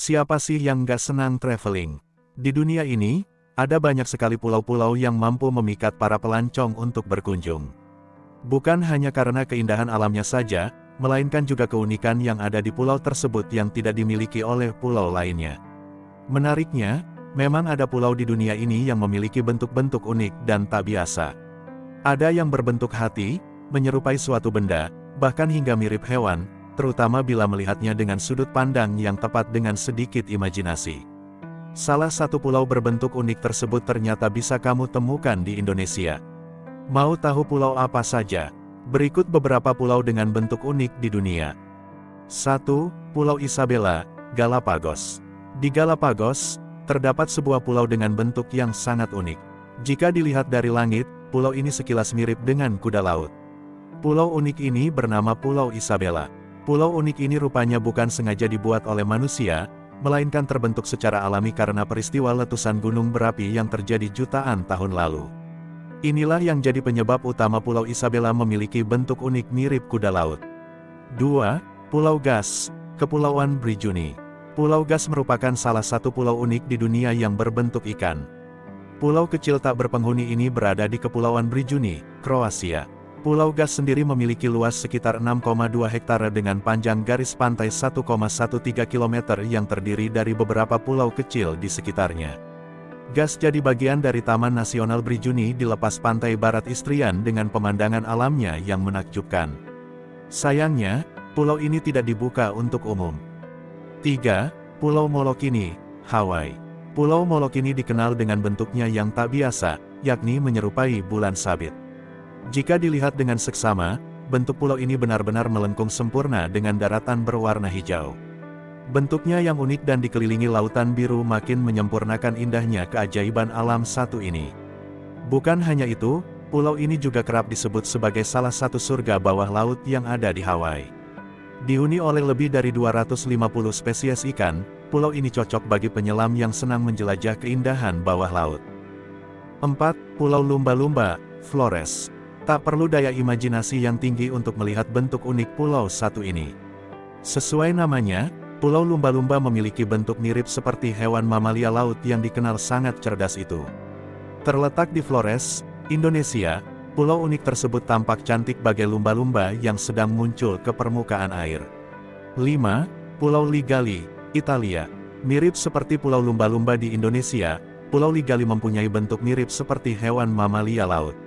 Siapa sih yang nggak senang traveling? Di dunia ini, ada banyak sekali pulau-pulau yang mampu memikat para pelancong untuk berkunjung. Bukan hanya karena keindahan alamnya saja, melainkan juga keunikan yang ada di pulau tersebut yang tidak dimiliki oleh pulau lainnya. Menariknya, memang ada pulau di dunia ini yang memiliki bentuk-bentuk unik dan tak biasa. Ada yang berbentuk hati, menyerupai suatu benda, bahkan hingga mirip hewan, terutama bila melihatnya dengan sudut pandang yang tepat dengan sedikit imajinasi. Salah satu pulau berbentuk unik tersebut ternyata bisa kamu temukan di Indonesia. Mau tahu pulau apa saja? Berikut beberapa pulau dengan bentuk unik di dunia. 1. Pulau Isabela, Galapagos. Di Galapagos, terdapat sebuah pulau dengan bentuk yang sangat unik. Jika dilihat dari langit, pulau ini sekilas mirip dengan kuda laut. Pulau unik ini bernama Pulau Isabela. Pulau unik ini rupanya bukan sengaja dibuat oleh manusia, melainkan terbentuk secara alami karena peristiwa letusan gunung berapi yang terjadi jutaan tahun lalu. Inilah yang jadi penyebab utama Pulau Isabela memiliki bentuk unik mirip kuda laut. 2. Pulau Gas, Kepulauan Brijuni. Pulau Gas merupakan salah satu pulau unik di dunia yang berbentuk ikan. Pulau kecil tak berpenghuni ini berada di Kepulauan Brijuni, Kroasia. Pulau Gas sendiri memiliki luas sekitar 6,2 hektare dengan panjang garis pantai 1,13 km yang terdiri dari beberapa pulau kecil di sekitarnya. Gas jadi bagian dari Taman Nasional Brijuni di lepas pantai barat Istrian dengan pemandangan alamnya yang menakjubkan. Sayangnya, pulau ini tidak dibuka untuk umum. 3. Pulau Molokini, Hawaii. Pulau Molokini dikenal dengan bentuknya yang tak biasa, yakni menyerupai bulan sabit. Jika dilihat dengan seksama, bentuk pulau ini benar-benar melengkung sempurna dengan daratan berwarna hijau. Bentuknya yang unik dan dikelilingi lautan biru makin menyempurnakan indahnya keajaiban alam satu ini. Bukan hanya itu, pulau ini juga kerap disebut sebagai salah satu surga bawah laut yang ada di Hawaii. Dihuni oleh lebih dari 250 spesies ikan, pulau ini cocok bagi penyelam yang senang menjelajah keindahan bawah laut. 4. Pulau Lumba-Lumba, Flores. Tak perlu daya imajinasi yang tinggi untuk melihat bentuk unik pulau satu ini. Sesuai namanya, Pulau Lumba-Lumba memiliki bentuk mirip seperti hewan mamalia laut yang dikenal sangat cerdas itu. Terletak di Flores, Indonesia, pulau unik tersebut tampak cantik bagai lumba-lumba yang sedang muncul ke permukaan air. 5. Pulau Ligali, Italia. Mirip seperti Pulau Lumba-Lumba di Indonesia, Pulau Ligali mempunyai bentuk mirip seperti hewan mamalia laut.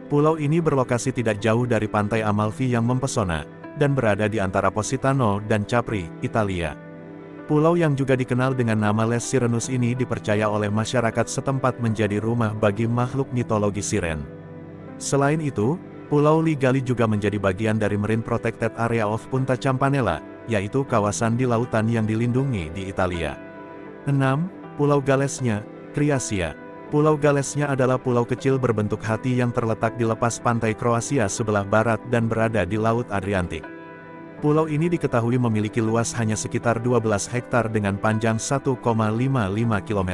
Pulau ini berlokasi tidak jauh dari pantai Amalfi yang mempesona, dan berada di antara Positano dan Capri, Italia. Pulau yang juga dikenal dengan nama Les Sirenus ini dipercaya oleh masyarakat setempat menjadi rumah bagi makhluk mitologi siren. Selain itu, Pulau Ligali juga menjadi bagian dari Marine Protected Area of Punta Campanella, yaitu kawasan di lautan yang dilindungi di Italia. 6. Pulau Galesnya, Kriasia. Pulau Galesnya adalah pulau kecil berbentuk hati yang terletak di lepas pantai Kroasia sebelah barat dan berada di Laut Adriatik. Pulau ini diketahui memiliki luas hanya sekitar 12 hektar dengan panjang 1,55 km.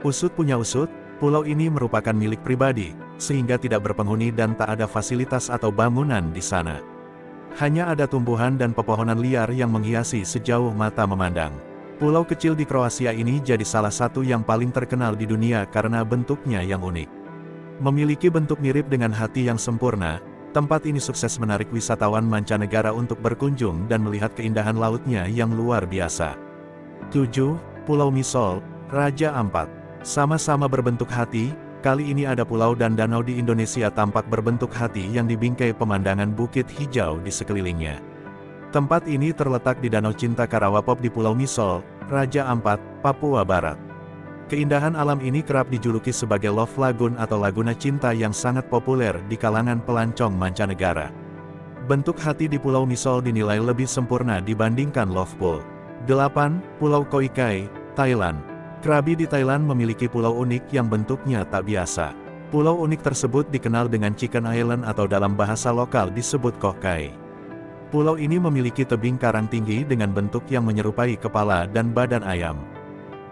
Usut punya usut, pulau ini merupakan milik pribadi, sehingga tidak berpenghuni dan tak ada fasilitas atau bangunan di sana. Hanya ada tumbuhan dan pepohonan liar yang menghiasi sejauh mata memandang. Pulau kecil di Kroasia ini jadi salah satu yang paling terkenal di dunia karena bentuknya yang unik. Memiliki bentuk mirip dengan hati yang sempurna, tempat ini sukses menarik wisatawan mancanegara untuk berkunjung dan melihat keindahan lautnya yang luar biasa. 7. Pulau Misol, Raja Ampat. Sama-sama berbentuk hati, kali ini ada pulau dan danau di Indonesia tampak berbentuk hati yang dibingkai pemandangan bukit hijau di sekelilingnya. Tempat ini terletak di Danau Cinta Karawapop di Pulau Misol, Raja Ampat, Papua Barat. Keindahan alam ini kerap dijuluki sebagai Love Lagoon atau Laguna Cinta yang sangat populer di kalangan pelancong mancanegara. Bentuk hati di Pulau Misol dinilai lebih sempurna dibandingkan Love Pool. 8. Pulau Koi Kai, Thailand. Krabi di Thailand memiliki pulau unik yang bentuknya tak biasa. Pulau unik tersebut dikenal dengan Chicken Island atau dalam bahasa lokal disebut Koh Kai. Pulau ini memiliki tebing karang tinggi dengan bentuk yang menyerupai kepala dan badan ayam.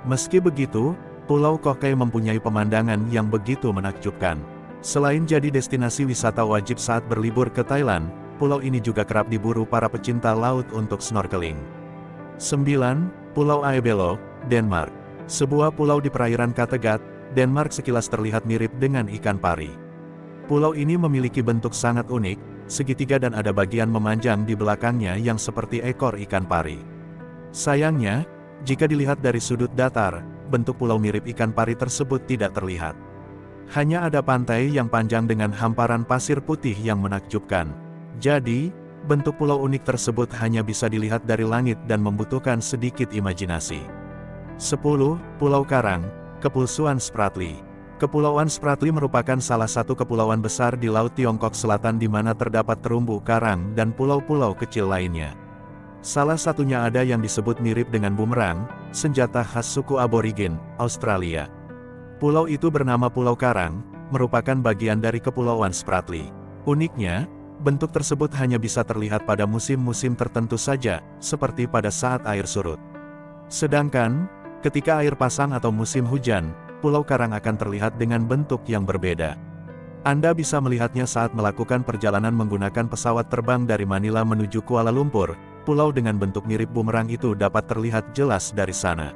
Meski begitu, Pulau Koh Kai mempunyai pemandangan yang begitu menakjubkan. Selain jadi destinasi wisata wajib saat berlibur ke Thailand, pulau ini juga kerap diburu para pecinta laut untuk snorkeling. 9. Pulau Aebelo, Denmark. Sebuah pulau di perairan Kattegat, Denmark sekilas terlihat mirip dengan ikan pari. Pulau ini memiliki bentuk sangat unik, segitiga dan ada bagian memanjang di belakangnya yang seperti ekor ikan pari. Sayangnya, jika dilihat dari sudut datar, bentuk pulau mirip ikan pari tersebut tidak terlihat. Hanya ada pantai yang panjang dengan hamparan pasir putih yang menakjubkan. Jadi, bentuk pulau unik tersebut hanya bisa dilihat dari langit dan membutuhkan sedikit imajinasi. 10. Pulau Karang, Kepulauan Spratly. Kepulauan Spratly merupakan salah satu kepulauan besar di Laut Tiongkok Selatan di mana terdapat terumbu karang dan pulau-pulau kecil lainnya. Salah satunya ada yang disebut mirip dengan bumerang, senjata khas suku aborigin, Australia. Pulau itu bernama Pulau Karang, merupakan bagian dari Kepulauan Spratly. Uniknya, bentuk tersebut hanya bisa terlihat pada musim-musim tertentu saja, seperti pada saat air surut. Sedangkan, ketika air pasang atau musim hujan, Pulau Karang akan terlihat dengan bentuk yang berbeda. Anda bisa melihatnya saat melakukan perjalanan menggunakan pesawat terbang dari Manila menuju Kuala Lumpur. Pulau dengan bentuk mirip bumerang itu dapat terlihat jelas dari sana.